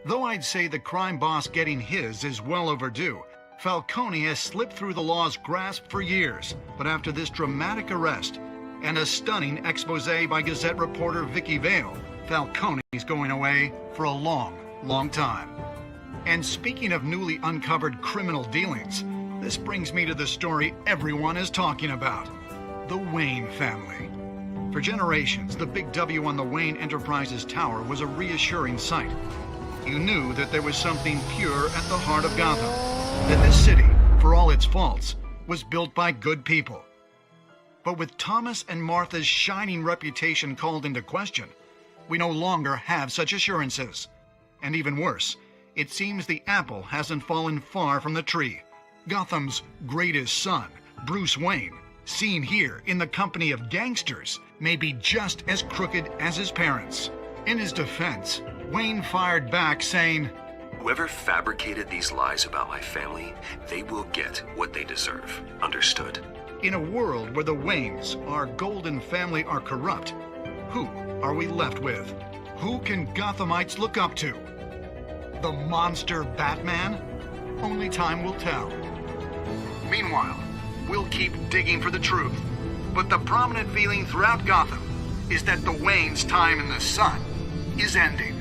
Though I'd say the crime boss getting his is well overdue, Falcone has slipped through the law's grasp for years. But after this dramatic arrest and a stunning expose by Gazette reporter Vicky Vale, Falcone's going away for a long, long time. And speaking of newly uncovered criminal dealings, this brings me to the story everyone is talking about: the Wayne family. For generations, the big W on the Wayne Enterprises Tower was a reassuring sight. You knew that there was something pure at the heart of Gotham, that this city, for all its faults, was built by good people. But with Thomas and Martha's shining reputation called into question, we no longer have such assurances. And even worse, it seems the apple hasn't fallen far from the tree. Gotham's greatest son, Bruce Wayne, seen here in the company of gangsters, may be just as crooked as his parents. In his defense, Wayne fired back saying, "Whoever fabricated these lies about my family, they will get what they deserve. Understood?" In a world where the Waynes, our golden family, are corrupt, who are we left with? Who can Gothamites look up to? The monster Batman? Only time will tell. Meanwhile, we'll keep digging for the truth. But the prominent feeling throughout Gotham is that the Waynes' time in the sun is ending.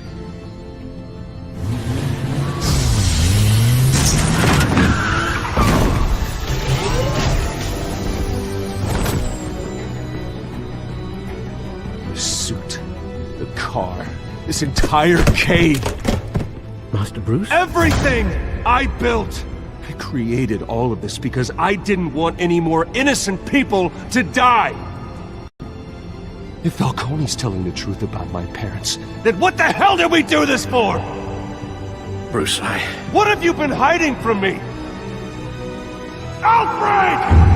The suit, the car, this entire cave. Master Bruce? Everything I built! I created all of this because I didn't want any more innocent people to die! If Falcone's telling the truth about my parents, then what the hell did we do this for? Bruce, What have you been hiding from me? Alfred!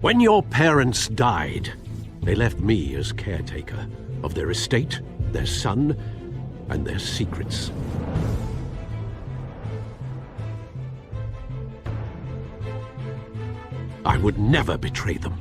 When your parents died, they left me as caretaker of their estate, their son, and their secrets. I would never betray them.